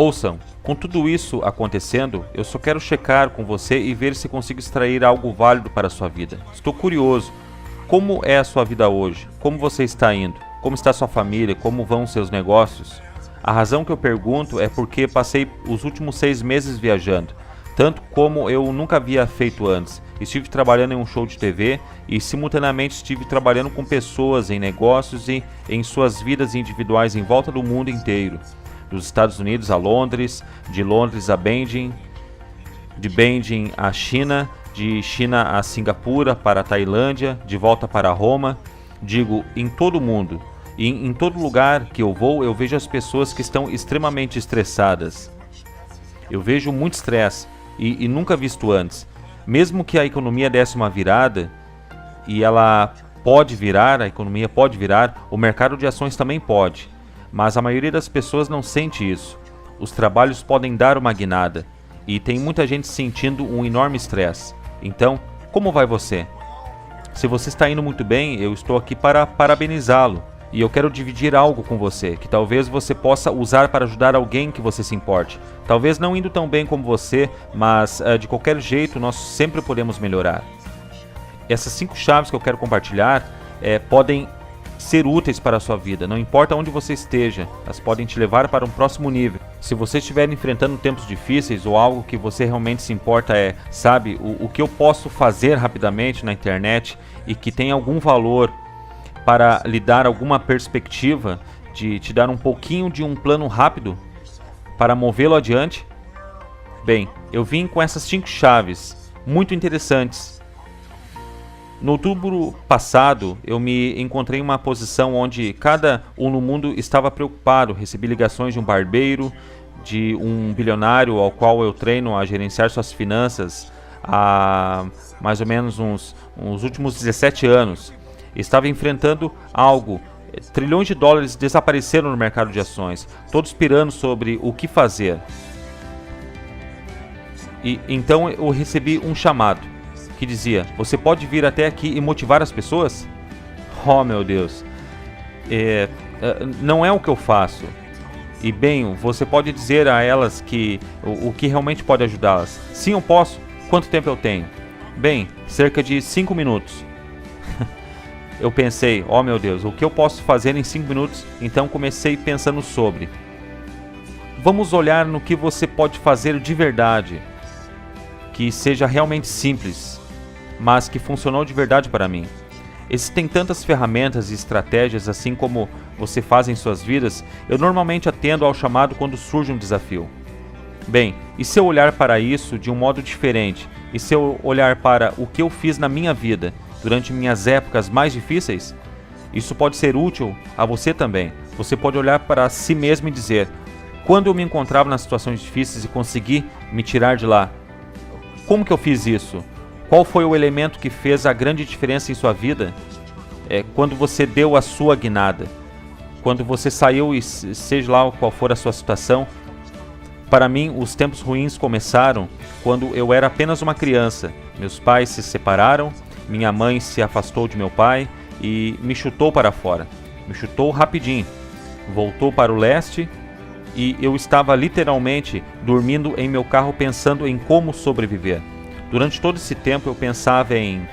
Ouçam, com tudo isso acontecendo, eu só quero checar com você e ver se consigo extrair algo válido para a sua vida. Estou curioso. Como é a sua vida hoje? Como você está indo? Como está sua família? Como vão seus negócios? A razão que eu pergunto é porque passei os últimos 6 meses viajando, tanto como eu nunca havia feito antes. Estive trabalhando em um show de TV e simultaneamente estive trabalhando com pessoas em negócios e em suas vidas individuais em volta do mundo inteiro. Dos Estados Unidos a Londres, de Londres a Beijing, de Beijing a China, de China a Singapura, para a Tailândia, de volta para Roma. Digo, em todo o mundo. E em todo lugar que eu vou, eu vejo as pessoas que estão extremamente estressadas. Eu vejo muito estresse e nunca visto antes. Mesmo que a economia desse uma virada, e ela pode virar, a economia pode virar, o mercado de ações também pode. Mas a maioria das pessoas não sente isso. Os trabalhos podem dar uma guinada. E tem muita gente sentindo um enorme estresse. Então, como vai você? Se você está indo muito bem, eu estou aqui para parabenizá-lo. E eu quero dividir algo com você, que talvez você possa usar para ajudar alguém que você se importe. Talvez não indo tão bem como você, mas de qualquer jeito nós sempre podemos melhorar. Essas 5 chaves que eu quero compartilhar podem ser úteis para a sua vida, não importa onde você esteja, elas podem te levar para um próximo nível. Se você estiver enfrentando tempos difíceis ou algo que você realmente se importa sabe, o que eu posso fazer rapidamente na internet e que tem algum valor para lhe dar alguma perspectiva, de te dar um pouquinho de um plano rápido para movê-lo adiante? Bem, eu vim com essas 5 chaves muito interessantes. No outubro passado, eu me encontrei em uma posição onde cada um no mundo estava preocupado. Recebi ligações de um barbeiro, de um bilionário ao qual eu treino a gerenciar suas finanças há mais ou menos uns últimos 17 anos. Estava enfrentando algo. Trilhões de dólares desapareceram no mercado de ações, todos pirando sobre o que fazer. E então eu recebi um chamado que dizia: você pode vir até aqui e motivar as pessoas? Oh meu Deus, não é o que eu faço. E bem, você pode dizer a elas que o que realmente pode ajudá-las. Sim, eu posso. Quanto tempo eu tenho? Bem, cerca de 5 minutos. Eu pensei, oh meu Deus, o que eu posso fazer em 5 minutos? Então comecei pensando sobre. Vamos olhar no que você pode fazer de verdade, que seja realmente simples, mas que funcionou de verdade para mim. Existem tantas ferramentas e estratégias assim como você faz em suas vidas. Eu normalmente atendo ao chamado quando surge um desafio. Bem, e se eu olhar para isso de um modo diferente? E se eu olhar para o que eu fiz na minha vida durante minhas épocas mais difíceis? Isso pode ser útil a você também. Você pode olhar para si mesmo e dizer: quando eu me encontrava nas situações difíceis e consegui me tirar de lá, como que eu fiz isso? Qual foi o elemento que fez a grande diferença em sua vida? Quando você deu a sua guinada, quando você saiu e seja lá qual for a sua situação. Para mim, os tempos ruins começaram quando eu era apenas uma criança. Meus pais se separaram, minha mãe se afastou de meu pai e me chutou para fora. Me chutou rapidinho. Voltou para o leste e eu estava literalmente dormindo em meu carro pensando em como sobreviver. Durante todo esse tempo eu pensava em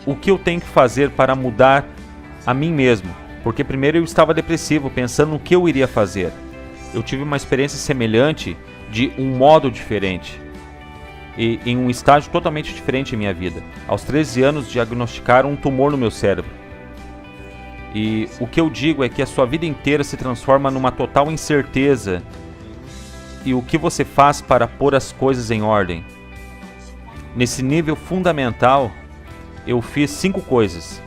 o que eu tenho que fazer para mudar a mim mesmo. Porque primeiro eu estava depressivo, pensando no que eu iria fazer. Eu tive uma experiência semelhante de um modo diferente. E em um estágio totalmente diferente em minha vida. Aos 13 anos diagnosticaram um tumor no meu cérebro. E o que eu digo é que a sua vida inteira se transforma numa total incerteza. E o que você faz para pôr as coisas em ordem? Nesse nível fundamental, eu fiz 5 coisas.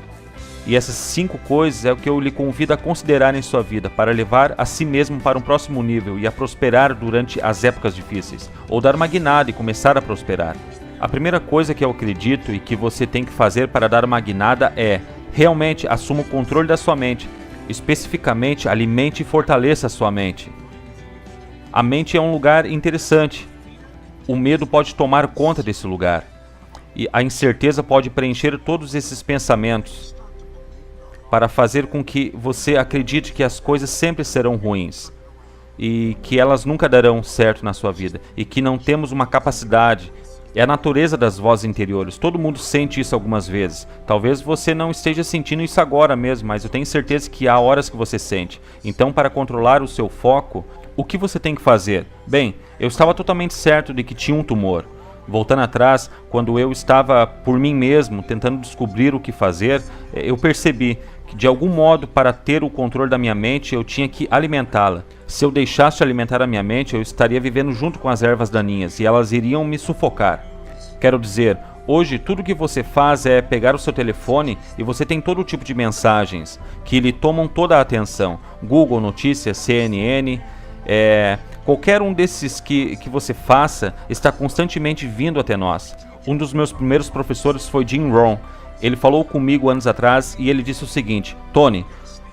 E essas 5 coisas é o que eu lhe convido a considerar em sua vida, para levar a si mesmo para um próximo nível e a prosperar durante as épocas difíceis, ou dar uma guinada e começar a prosperar. A primeira coisa que eu acredito e que você tem que fazer para dar uma guinada é: realmente assuma o controle da sua mente. Especificamente, alimente e fortaleça a sua mente. A mente é um lugar interessante. O medo pode tomar conta desse lugar. E a incerteza pode preencher todos esses pensamentos, para fazer com que você acredite que as coisas sempre serão ruins. e que elas nunca darão certo na sua vida e que não temos uma capacidade. É a natureza das vozes interiores. Todo mundo sente isso algumas vezes. Talvez você não esteja sentindo isso agora mesmo, mas eu tenho certeza que há horas que você sente. Então, para controlar o seu foco, o que você tem que fazer? Bem, eu estava totalmente certo de que tinha um tumor. Voltando atrás, quando eu estava por mim mesmo, tentando descobrir o que fazer, eu percebi que de algum modo, para ter o controle da minha mente, eu tinha que alimentá-la. Se eu deixasse de alimentar a minha mente, eu estaria vivendo junto com as ervas daninhas e elas iriam me sufocar. Quero dizer, hoje tudo que você faz é pegar o seu telefone e você tem todo tipo de mensagens que lhe tomam toda a atenção. Google Notícias, CNN, qualquer um desses que você faça está constantemente vindo até nós. Um dos meus primeiros professores foi Jim Rohn. Ele falou comigo anos atrás e ele disse o seguinte: Tony,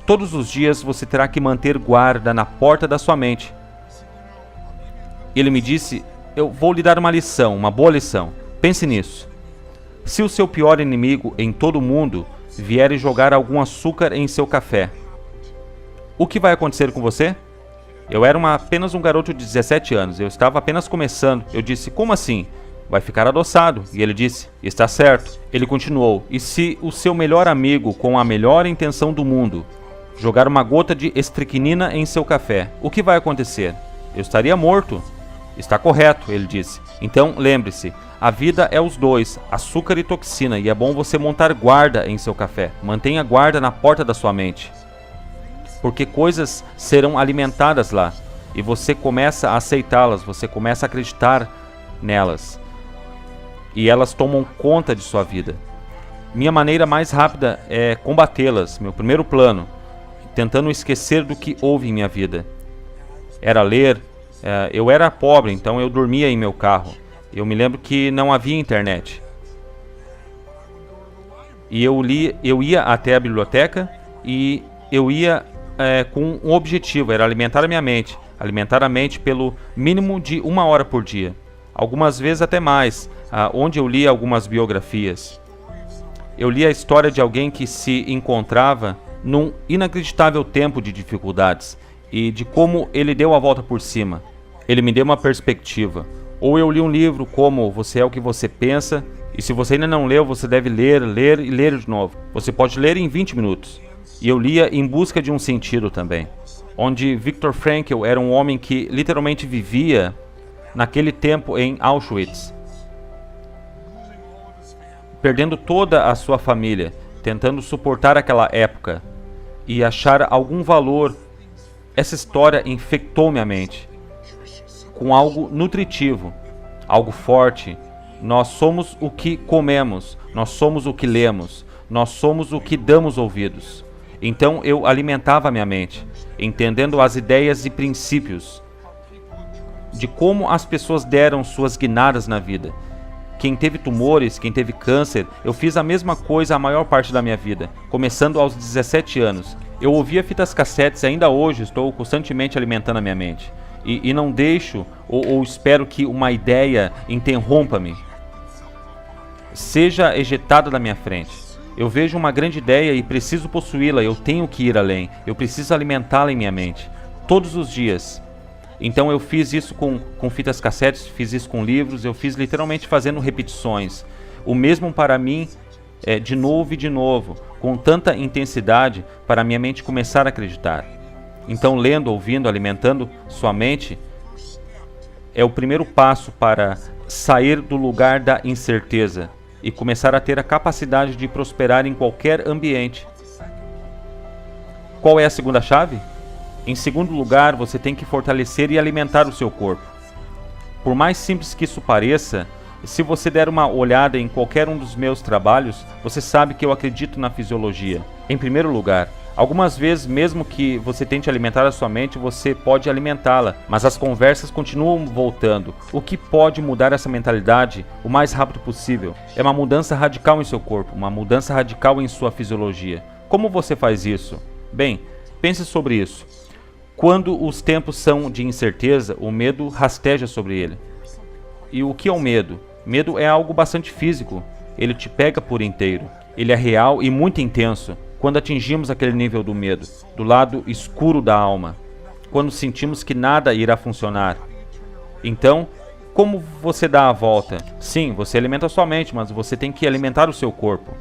todos os dias você terá que manter guarda na porta da sua mente. Ele me disse: eu vou lhe dar uma lição, uma boa lição. Pense nisso. Se o seu pior inimigo em todo o mundo vier e jogar algum açúcar em seu café, o que vai acontecer com você? Eu era apenas um garoto de 17 anos, eu estava apenas começando. Eu disse: como assim? Vai ficar adoçado. E ele disse: está certo. Ele continuou: e se o seu melhor amigo, com a melhor intenção do mundo, jogar uma gota de estricnina em seu café, o que vai acontecer? Eu estaria morto. Está correto, ele disse. Então lembre-se, a vida é os dois, açúcar e toxina, e é bom você montar guarda em seu café. Mantenha guarda na porta da sua mente, porque coisas serão alimentadas lá, e você começa a aceitá-las, você começa a acreditar nelas, e elas tomam conta de sua vida. Minha maneira mais rápida é combatê-las. Meu primeiro plano, tentando esquecer do que houve em minha vida, era ler. Eu era pobre, então eu dormia em meu carro. Eu me lembro que não havia internet. E eu ia até a biblioteca e eu ia com um objetivo, era alimentar a minha mente. Alimentar a mente pelo mínimo de 1 hora por dia. Algumas vezes até mais, onde eu lia algumas biografias. Eu li a história de alguém que se encontrava num inacreditável tempo de dificuldades e de como ele deu a volta por cima. Ele me deu uma perspectiva. Ou eu li um livro como Você é o que você pensa, e se você ainda não leu, você deve ler e ler de novo. Você pode ler em 20 minutos. E eu lia Em Busca de um Sentido também, onde Viktor Frankl era um homem que literalmente vivia naquele tempo em Auschwitz, perdendo toda a sua família, tentando suportar aquela época e achar algum valor. Essa história infectou minha mente com algo nutritivo, algo forte. Nós somos o que comemos, nós somos o que lemos, nós somos o que damos ouvidos. Então eu alimentava minha mente, entendendo as ideias e princípios de como as pessoas deram suas guinadas na vida. Quem teve tumores, quem teve câncer, eu fiz a mesma coisa a maior parte da minha vida, começando aos 17 anos. Eu ouvia fitas cassetes e ainda hoje estou constantemente alimentando a minha mente. E não deixo ou espero que uma ideia interrompa-me, seja ejetada da minha frente. Eu vejo uma grande ideia e preciso possuí-la, eu tenho que ir além, eu preciso alimentá-la em minha mente, todos os dias. Então eu fiz isso com fitas cassetes, fiz isso com livros, eu fiz literalmente fazendo repetições. O mesmo para mim, de novo e de novo, com tanta intensidade para minha mente começar a acreditar. Então lendo, ouvindo, alimentando sua mente é o primeiro passo para sair do lugar da incerteza e começar a ter a capacidade de prosperar em qualquer ambiente. Qual é a segunda chave? Em segundo lugar, você tem que fortalecer e alimentar o seu corpo. Por mais simples que isso pareça, se você der uma olhada em qualquer um dos meus trabalhos, você sabe que eu acredito na fisiologia. Em primeiro lugar, algumas vezes, mesmo que você tente alimentar a sua mente, você pode alimentá-la, mas as conversas continuam voltando. O que pode mudar essa mentalidade o mais rápido possível é uma mudança radical em seu corpo, uma mudança radical em sua fisiologia. Como você faz isso? Bem, pense sobre isso. Quando os tempos são de incerteza, o medo rasteja sobre ele. E o que é o medo? Medo é algo bastante físico. Ele te pega por inteiro. Ele é real e muito intenso. Quando atingimos aquele nível do medo, do lado escuro da alma, quando sentimos que nada irá funcionar. Então, como você dá a volta? Sim, você alimenta a sua mente, mas você tem que alimentar o seu corpo.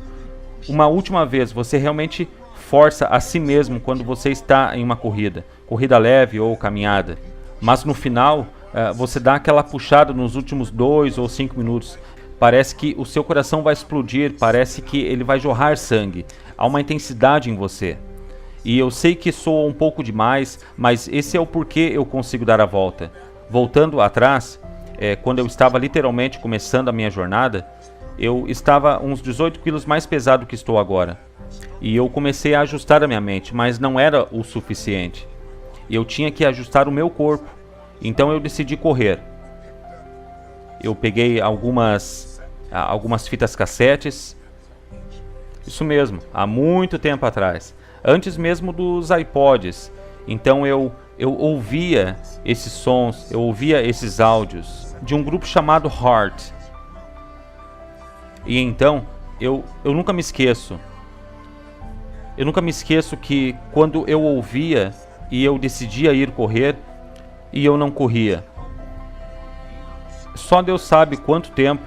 Uma última vez, você realmente força a si mesmo quando você está em uma corrida leve ou caminhada. Mas no final, você dá aquela puxada nos últimos 2 ou 5 minutos. Parece que o seu coração vai explodir, parece que ele vai jorrar sangue. Há uma intensidade em você. E eu sei que soa um pouco demais, mas esse é o porquê eu consigo dar a volta. Voltando atrás, quando eu estava literalmente começando a minha jornada, eu estava uns 18 quilos mais pesado que estou agora. E eu comecei a ajustar a minha mente, mas não era o suficiente. Eu tinha que ajustar o meu corpo. Então eu decidi correr. Eu peguei algumas fitas cassetes. Isso mesmo, há muito tempo atrás. Antes mesmo dos iPods. Então eu ouvia esses sons, eu ouvia esses áudios de um grupo chamado Heart. E então, eu nunca me esqueço. Eu nunca me esqueço que quando eu ouvia e eu decidia ir correr e eu não corria. Só Deus sabe quanto tempo,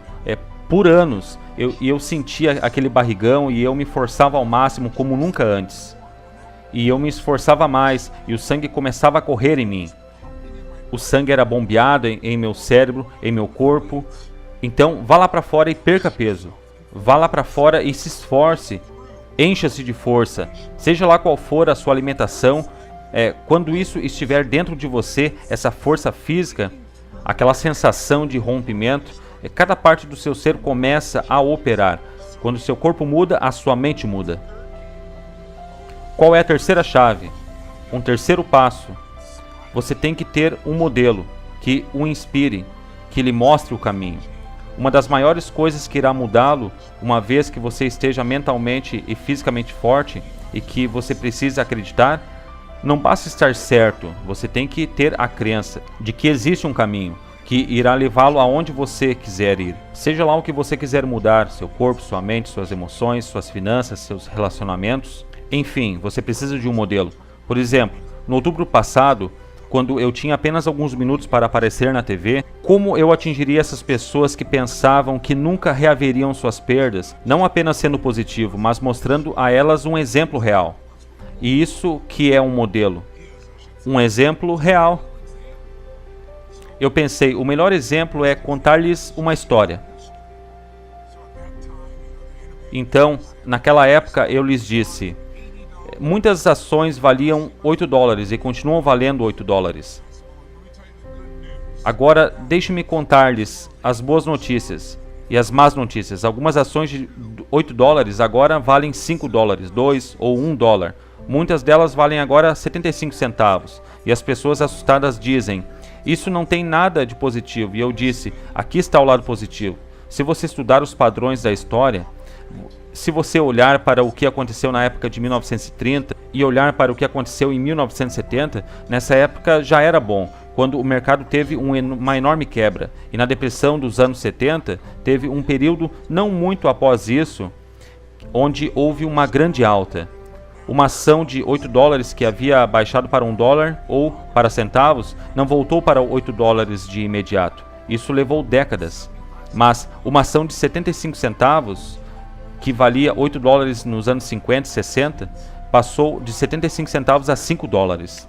por anos, eu sentia aquele barrigão e eu me forçava ao máximo como nunca antes. E eu me esforçava mais e o sangue começava a correr em mim. O sangue era bombeado em meu cérebro, em meu corpo. Então vá lá para fora e perca peso. Vá lá para fora e se esforce. Encha-se de força. Seja lá qual for a sua alimentação, quando isso estiver dentro de você, essa força física, aquela sensação de rompimento, cada parte do seu ser começa a operar. Quando o seu corpo muda, a sua mente muda. Qual é a terceira chave? Um terceiro passo. Você tem que ter um modelo que o inspire, que lhe mostre o caminho. Uma das maiores coisas que irá mudá-lo, uma vez que você esteja mentalmente e fisicamente forte e que você precisa acreditar, não basta estar certo, você tem que ter a crença de que existe um caminho que irá levá-lo aonde você quiser ir. Seja lá o que você quiser mudar, seu corpo, sua mente, suas emoções, suas finanças, seus relacionamentos. Enfim, você precisa de um modelo. Por exemplo, no outubro passado, quando eu tinha apenas alguns minutos para aparecer na TV, como eu atingiria essas pessoas que pensavam que nunca reaveriam suas perdas, não apenas sendo positivo, mas mostrando a elas um exemplo real. E isso que é um modelo. Um exemplo real. Eu pensei, o melhor exemplo é contar-lhes uma história. Então, naquela época eu lhes disse: muitas ações valiam $8 e continuam valendo $8. Agora, deixe-me contar-lhes as boas notícias e as más notícias. Algumas ações de $8 agora valem $5, $2 ou $1. Muitas delas valem agora 75 centavos. E as pessoas assustadas dizem: isso não tem nada de positivo. E eu disse: aqui está o lado positivo. Se você estudar os padrões da história, se você olhar para o que aconteceu na época de 1930 e olhar para o que aconteceu em 1970, nessa época já era bom, quando o mercado teve uma enorme quebra. E na depressão dos anos 70, teve um período não muito após isso, onde houve uma grande alta. Uma ação de $8 que havia baixado para $1 ou para centavos, não voltou para $8 de imediato. Isso levou décadas. Mas uma ação de 75 centavos, que valia $8 nos anos 50 e 60, passou de 75 centavos a $5.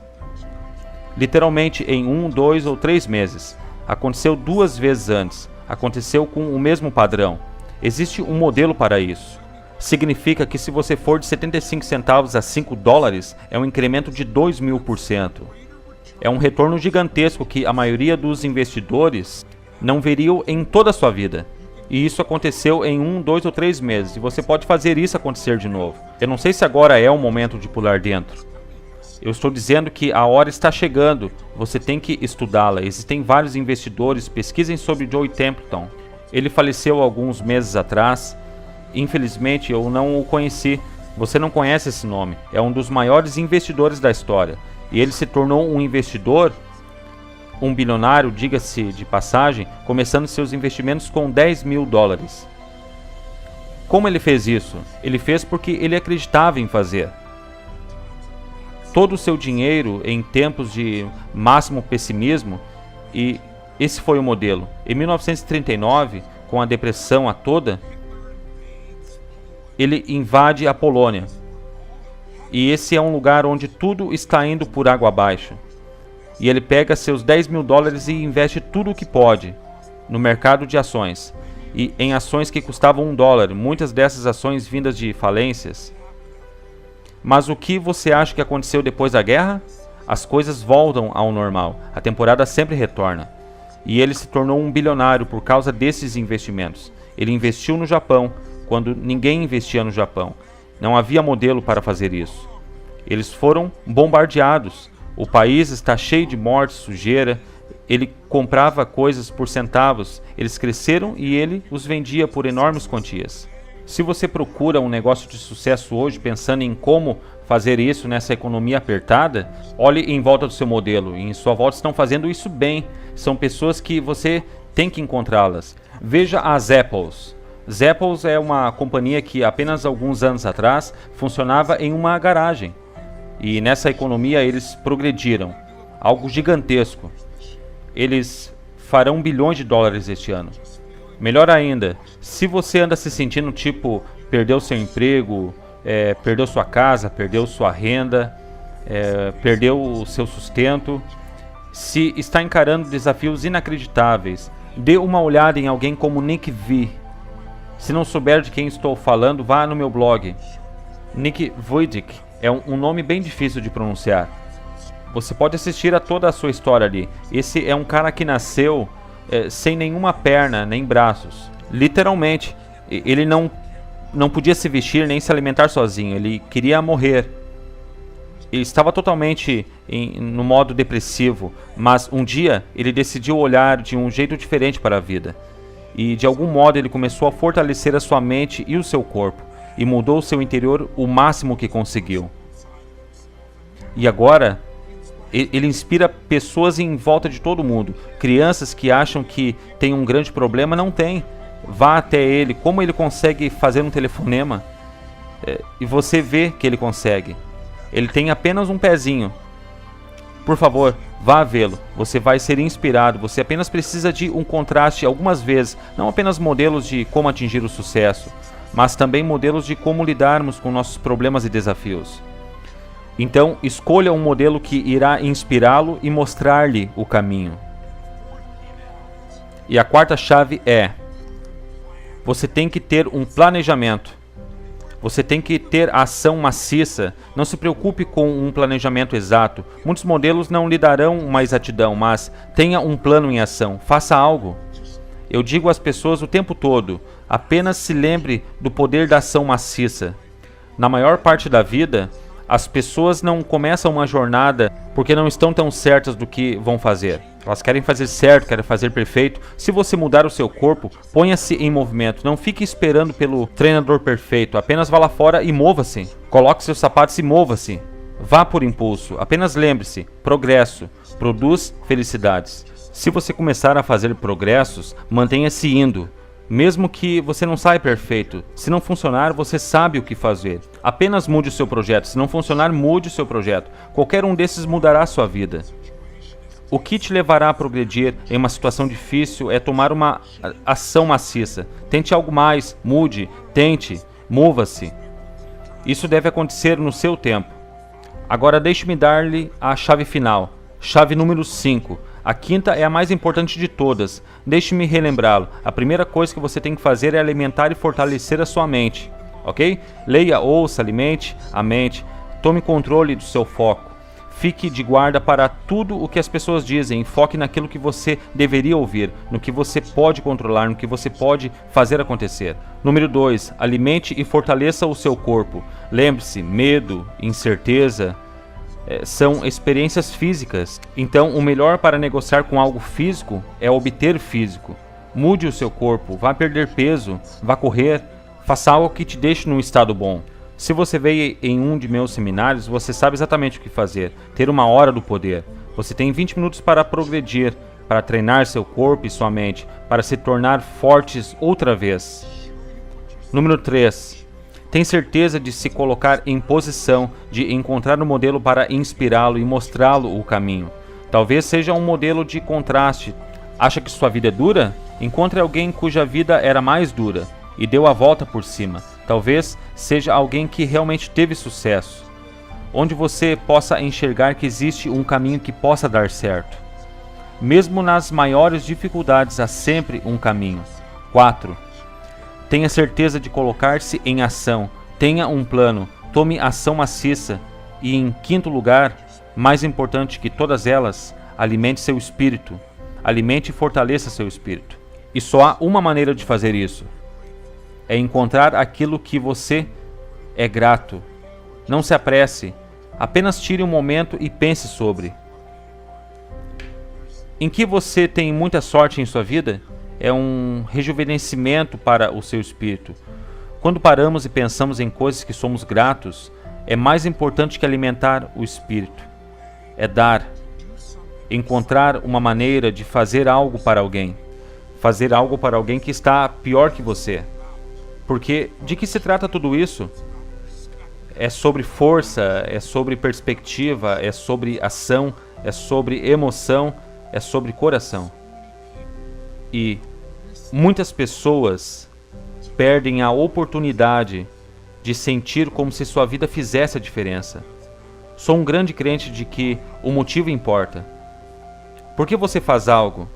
Literalmente em 1, 2 ou 3 meses. Aconteceu 2 vezes antes. Aconteceu com o mesmo padrão. Existe um modelo para isso. Significa que se você for de 75 centavos a $5, é um incremento de 2.000%. É um retorno gigantesco que a maioria dos investidores não veriam em toda a sua vida. E isso aconteceu em 1, 2 ou 3 meses. E você pode fazer isso acontecer de novo. Eu não sei se agora é o momento de pular dentro. Eu estou dizendo que a hora está chegando. Você tem que estudá-la. Existem vários investidores. Pesquisem sobre Joe Templeton. Ele faleceu alguns meses atrás. Infelizmente eu não o conheci. Você não conhece esse nome. É um dos maiores investidores da história. E ele se tornou um investidor, um bilionário, diga-se de passagem, começando seus investimentos com $10.000. Como ele fez isso? Ele fez porque ele acreditava em fazer. todo o seu dinheiro em tempos de máximo pessimismo, e esse foi o modelo. Em 1939, com a depressão a toda, ele invade a Polônia. E esse é um lugar onde tudo está indo por água abaixo. E ele pega seus 10 mil dólares e investe tudo o que pode no mercado de ações. E em ações que custavam $1, muitas dessas ações vindas de falências. Mas o que você acha que aconteceu depois da guerra? As coisas voltam ao normal, a temporada sempre retorna. E ele se tornou um bilionário por causa desses investimentos. Ele investiu no Japão, quando ninguém investia no Japão. Não havia modelo para fazer isso. Eles foram bombardeados. O país está cheio de morte, sujeira. Ele comprava coisas por centavos. Eles cresceram e ele os vendia por enormes quantias. Se você procura um negócio de sucesso hoje pensando em como fazer isso nessa economia apertada, olhe em volta do seu modelo. E em sua volta estão fazendo isso bem. São pessoas que você tem que encontrá-las. Veja as Apples. Zappos é uma companhia que apenas alguns anos atrás funcionava em uma garagem. E nessa economia eles progrediram. Algo gigantesco. Eles farão bilhões de dólares este ano. Melhor ainda, se você anda se sentindo tipo, perdeu seu emprego, perdeu sua casa, perdeu sua renda, perdeu o seu sustento, se está encarando desafios inacreditáveis, dê uma olhada em alguém como Nick V. Se não souber de quem estou falando, vá no meu blog. Nick Vujicic é um nome bem difícil de pronunciar. Você pode assistir a toda a sua história ali. Esse é um cara que nasceu sem nenhuma perna, nem braços. Literalmente, ele não podia se vestir nem se alimentar sozinho. Ele queria morrer. Ele estava totalmente no modo depressivo, mas um dia ele decidiu olhar de um jeito diferente para a vida. E de algum modo ele começou a fortalecer a sua mente e o seu corpo, e mudou o seu interior o máximo que conseguiu. E agora ele inspira pessoas em volta de todo mundo. Crianças que acham que tem um grande problema, não tem. Vá até ele, como ele consegue fazer um telefonema, e você vê que ele consegue. Ele tem apenas um pezinho. Por favor, vá vê-lo. Você vai ser inspirado. Você apenas precisa de um contraste algumas vezes. Não apenas modelos de como atingir o sucesso, mas também modelos de como lidarmos com nossos problemas e desafios. Então, escolha um modelo que irá inspirá-lo e mostrar-lhe o caminho. E a quarta chave é: você tem que ter um planejamento. Você tem que ter ação maciça. Não se preocupe com um planejamento exato. Muitos modelos não lhe darão uma exatidão, mas tenha um plano em ação. Faça algo. Eu digo às pessoas o tempo todo: apenas se lembre do poder da ação maciça. Na maior parte da vida, as pessoas não começam uma jornada porque não estão tão certas do que vão fazer. Elas querem fazer certo, querem fazer perfeito. Se você mudar o seu corpo, ponha-se em movimento. Não fique esperando pelo treinador perfeito. Apenas vá lá fora e mova-se. Coloque seus sapatos e mova-se. Vá por impulso. Apenas lembre-se: progresso produz felicidades. Se você começar a fazer progressos, mantenha-se indo. Mesmo que você não saia perfeito. Se não funcionar, você sabe o que fazer. Apenas mude o seu projeto. Se não funcionar, mude o seu projeto. Qualquer um desses mudará a sua vida. O que te levará a progredir em uma situação difícil é tomar uma ação maciça. Tente algo mais, mude, tente, mova-se. Isso deve acontecer no seu tempo. Agora deixe-me dar-lhe a chave final. Chave número 5. A quinta é a mais importante de todas. Deixe-me relembrá-lo. A primeira coisa que você tem que fazer é alimentar e fortalecer a sua mente. Ok? Leia, ouça, alimente a mente. Tome controle do seu foco. Fique de guarda para tudo o que as pessoas dizem. Foque naquilo que você deveria ouvir, no que você pode controlar, no que você pode fazer acontecer. Número 2. Alimente e fortaleça o seu corpo. Lembre-se, medo, incerteza são experiências físicas. Então, o melhor para negociar com algo físico é obter físico. Mude o seu corpo, vá perder peso, vá correr, faça algo que te deixe num estado bom. Se você veio em um de meus seminários, você sabe exatamente o que fazer. Ter uma hora do poder. Você tem 20 minutos para progredir, para treinar seu corpo e sua mente, para se tornar fortes outra vez. Número 3. Tem certeza de se colocar em posição de encontrar um modelo para inspirá-lo e mostrá-lo o caminho. Talvez seja um modelo de contraste. Acha que sua vida é dura? Encontre alguém cuja vida era mais dura e deu a volta por cima. Talvez seja alguém que realmente teve sucesso, onde você possa enxergar que existe um caminho que possa dar certo. Mesmo nas maiores dificuldades há sempre um caminho. 4. Tenha certeza de colocar-se em ação. Tenha um plano. Tome ação maciça. E em quinto lugar, mais importante que todas elas, alimente seu espírito. Alimente e fortaleça seu espírito. E só há uma maneira de fazer isso. É encontrar aquilo que você é grato. Não se apresse. Apenas tire um momento e pense sobre. Em que você tem muita sorte em sua vida? É um rejuvenescimento para o seu espírito. Quando paramos e pensamos em coisas que somos gratos, é mais importante que alimentar o espírito. É dar. Encontrar uma maneira de fazer algo para alguém. Fazer algo para alguém que está pior que você. Porque de que se trata tudo isso? É sobre força, é sobre perspectiva, é sobre ação, é sobre emoção, é sobre coração. E muitas pessoas perdem a oportunidade de sentir como se sua vida fizesse a diferença. Sou um grande crente de que o motivo importa. Por que você faz algo?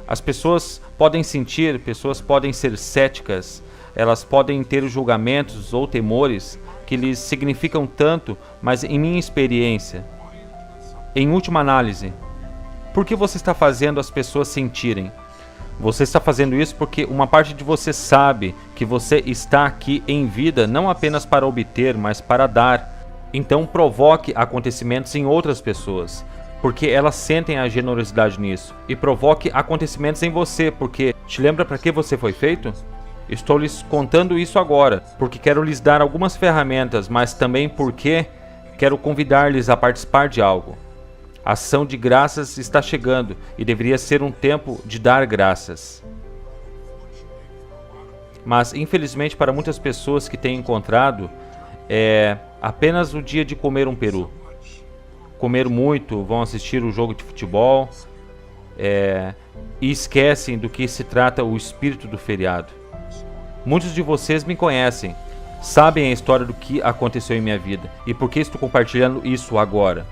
As pessoas podem sentir, pessoas podem ser céticas, elas podem ter julgamentos ou temores que lhes significam tanto, mas em minha experiência, em última análise, por que você está fazendo as pessoas sentirem? Você está fazendo isso porque uma parte de você sabe que você está aqui em vida não apenas para obter, mas para dar. Então provoque acontecimentos em outras pessoas, porque elas sentem a generosidade nisso. E provoque acontecimentos em você, porque te lembra para que você foi feito? Estou lhes contando isso agora, porque quero lhes dar algumas ferramentas, mas também porque quero convidar-lhes a participar de algo. A ação de graças está chegando e deveria ser um tempo de dar graças. Mas, infelizmente, para muitas pessoas que têm encontrado, é apenas o dia de comer um peru. Comer muito, vão assistir o jogo de futebol e esquecem do que se trata o espírito do feriado. Muitos de vocês me conhecem, sabem a história do que aconteceu em minha vida e por que estou compartilhando isso agora.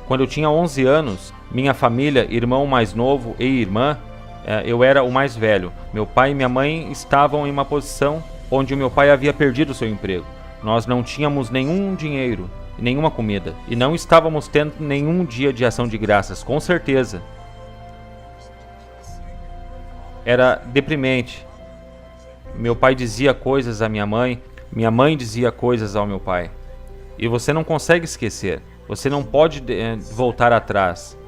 Quando eu tinha 11 anos, minha família, irmão mais novo e irmã, eu era o mais velho. Meu pai e minha mãe estavam em uma posição onde o meu pai havia perdido seu emprego. Nós não tínhamos nenhum dinheiro, nenhuma comida, e não estávamos tendo nenhum dia de ação de graças, com certeza. Era deprimente. Meu pai dizia coisas à minha mãe dizia coisas ao meu pai. E você não consegue esquecer. Você não pode voltar atrás.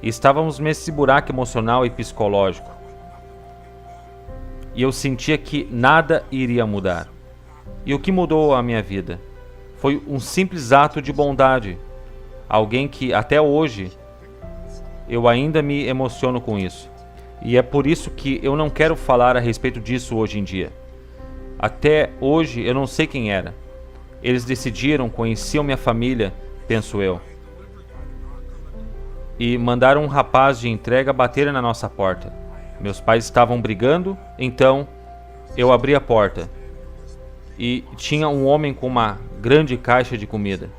E estávamos nesse buraco emocional e psicológico. E eu sentia que nada iria mudar. E o que mudou a minha vida? Foi um simples ato de bondade. Alguém que até hoje eu ainda me emociono com isso. E é por isso que eu não quero falar a respeito disso hoje em dia. Até hoje eu não sei quem era. Eles decidiram, conheciam minha família, penso eu, e mandaram um rapaz de entrega bater na nossa porta. Meus pais estavam brigando, então eu abri a porta e tinha um homem com uma grande caixa de comida.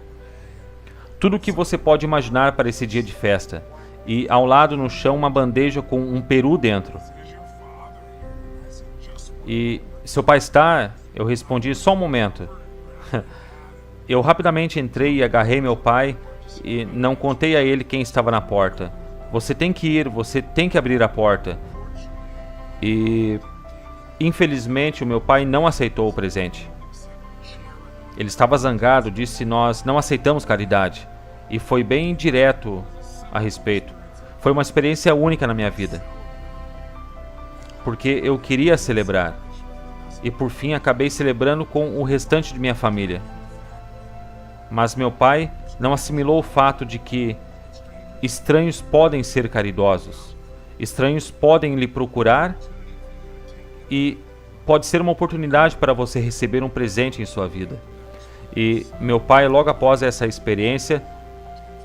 Tudo o que você pode imaginar para esse dia de festa. E ao lado no chão uma bandeja com um peru dentro. E seu pai está? Eu respondi, só um momento. Eu rapidamente entrei e agarrei meu pai e não contei a ele quem estava na porta. Você tem que ir, você tem que abrir a porta. E infelizmente o meu pai não aceitou o presente. Ele estava zangado, disse: nós não aceitamos caridade. E foi bem direto a respeito. Foi uma experiência única na minha vida, porque eu queria celebrar. E por fim acabei celebrando com o restante de minha família. Mas meu pai não assimilou o fato de que estranhos podem ser caridosos. Estranhos podem lhe procurar e pode ser uma oportunidade para você receber um presente em sua vida. E meu pai, logo após essa experiência,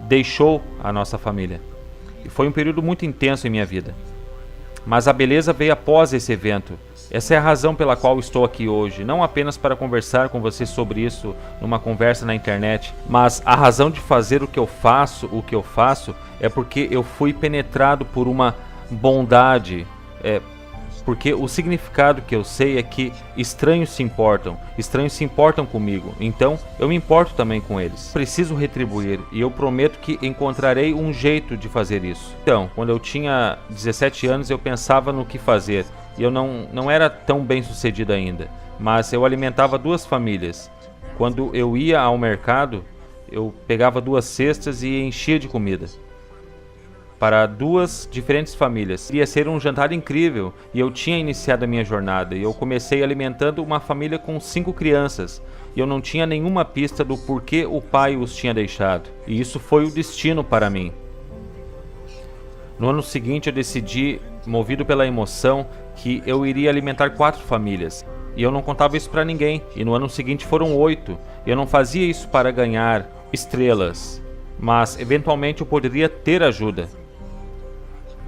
deixou a nossa família. E foi um período muito intenso em minha vida. Mas a beleza veio após esse evento. Essa é a razão pela qual estou aqui hoje, não apenas para conversar com você sobre isso numa conversa na internet, mas a razão de fazer o que eu faço, é porque eu fui penetrado por uma bondade, porque o significado que eu sei é que estranhos se importam comigo, então eu me importo também com eles. Preciso retribuir e eu prometo que encontrarei um jeito de fazer isso. Então, quando eu tinha 17 anos eu pensava no que fazer e eu não era tão bem sucedido ainda, mas eu alimentava 2 famílias. Quando eu ia ao mercado, eu pegava 2 cestas e enchia de comida para 2 diferentes famílias. Ia ser um jantar incrível e eu tinha iniciado a minha jornada e eu comecei alimentando uma família com 5 crianças e eu não tinha nenhuma pista do porquê o pai os tinha deixado, e isso foi o destino para mim. No ano seguinte eu decidi, movido pela emoção, que eu iria alimentar 4 famílias e eu não contava isso para ninguém, e no ano seguinte foram 8. Eu não fazia isso para ganhar estrelas, mas eventualmente eu poderia ter ajuda.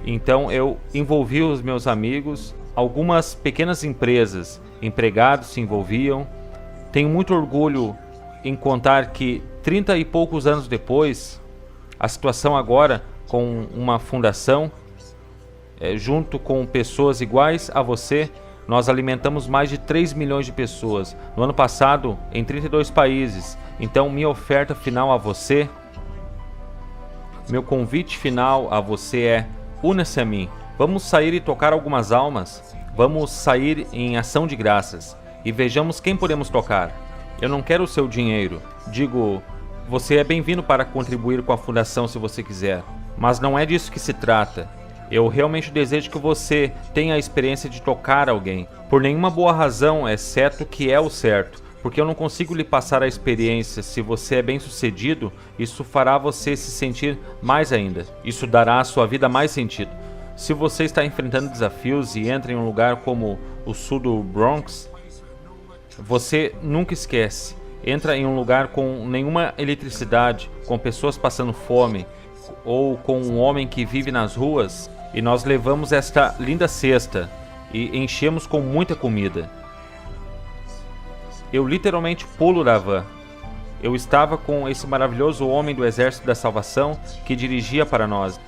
Então eu envolvi os meus amigos, algumas pequenas empresas, empregados se envolviam. Tenho muito orgulho em contar que 30 e poucos anos depois, a situação agora com uma fundação, junto com pessoas iguais a você, nós alimentamos mais de 3 milhões de pessoas. No ano passado, em 32 países. Então minha oferta final a você, meu convite final a você é: una-se a mim, vamos sair e tocar algumas almas, vamos sair em ação de graças e vejamos quem podemos tocar. Eu não quero o seu dinheiro, digo, você é bem-vindo para contribuir com a fundação se você quiser, mas não é disso que se trata. Eu realmente desejo que você tenha a experiência de tocar alguém, por nenhuma boa razão, exceto que é o certo, porque eu não consigo lhe passar a experiência. Se você é bem sucedido, isso fará você se sentir mais ainda. Isso dará à sua vida mais sentido. Se você está enfrentando desafios e entra em um lugar como o sul do Bronx, você nunca esquece. Entra em um lugar com nenhuma eletricidade, com pessoas passando fome, ou com um homem que vive nas ruas, e nós levamos esta linda cesta e enchemos com muita comida. Eu literalmente pulo da van. Eu estava com esse maravilhoso homem do Exército da Salvação que dirigia para nós.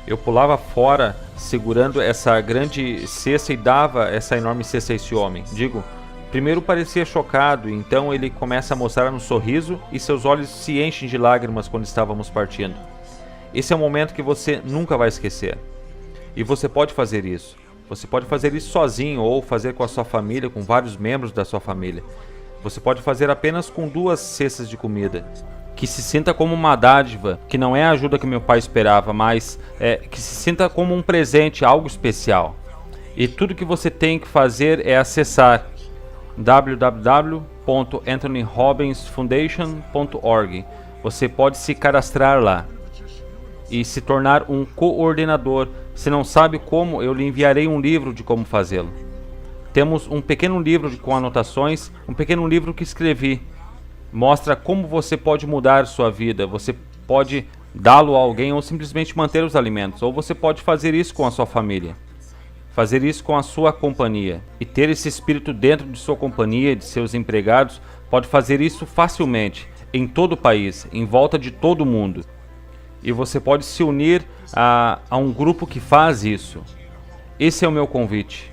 Eu pulava fora segurando essa grande cesta e dava essa enorme cesta a esse homem. Digo, primeiro parecia chocado, então ele começa a mostrar um sorriso e seus olhos se enchem de lágrimas quando estávamos partindo. Esse é um momento que você nunca vai esquecer. E você pode fazer isso. Você pode fazer isso sozinho ou fazer com a sua família, com vários membros da sua família. Você pode fazer apenas com 2 cestas de comida. Que se sinta como uma dádiva, que não é a ajuda que meu pai esperava, mas que se sinta como um presente, algo especial. E tudo que você tem que fazer é acessar www.anthonyrobbinsfoundation.org. Você pode se cadastrar lá e se tornar um coordenador. Se não sabe como, eu lhe enviarei um livro de como fazê-lo. Temos um pequeno livro com anotações, um pequeno livro que escrevi. Mostra como você pode mudar sua vida. Você pode dá-lo a alguém ou simplesmente manter os alimentos. Ou você pode fazer isso com a sua família. Fazer isso com a sua companhia. E ter esse espírito dentro de sua companhia, de seus empregados, pode fazer isso facilmente, em todo o país, em volta de todo o mundo. E você pode se unir a um grupo que faz isso. Esse é o meu convite.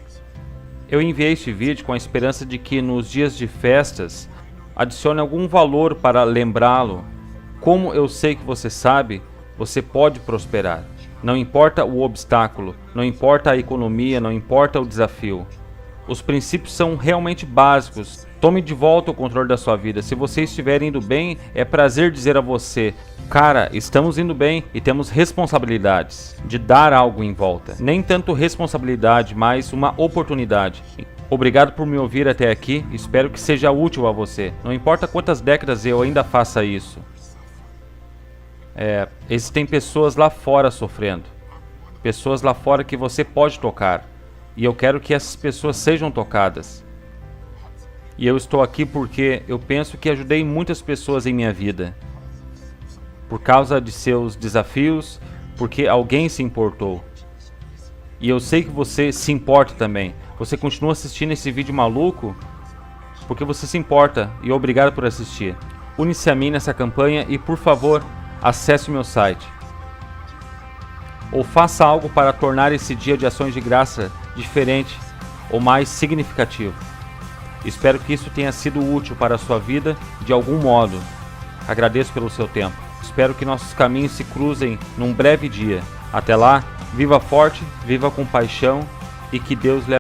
Eu enviei este vídeo com a esperança de que nos dias de festas adicione algum valor para lembrá-lo. Como eu sei que você sabe, você pode prosperar. Não importa o obstáculo, não importa a economia, não importa o desafio. Os princípios são realmente básicos. Tome de volta o controle da sua vida. Se você estiver indo bem, é prazer dizer a você: cara, estamos indo bem e temos responsabilidades de dar algo em volta. Nem tanto responsabilidade, mas uma oportunidade. Obrigado por me ouvir até aqui. Espero que seja útil a você. Não importa quantas décadas eu ainda faça isso. Existem pessoas lá fora sofrendo. Pessoas lá fora que você pode tocar. E eu quero que essas pessoas sejam tocadas. E eu estou aqui porque eu penso que ajudei muitas pessoas em minha vida. Por causa de seus desafios, porque alguém se importou. E eu sei que você se importa também. Você continua assistindo esse vídeo maluco porque você se importa, e obrigado por assistir. Une-se a mim nessa campanha e, por favor, acesse o meu site. Ou faça algo para tornar esse dia de ações de graça diferente ou mais significativo. Espero que isso tenha sido útil para a sua vida de algum modo. Agradeço pelo seu tempo. Espero que nossos caminhos se cruzem num breve dia. Até lá, viva forte, viva com paixão e que Deus lhe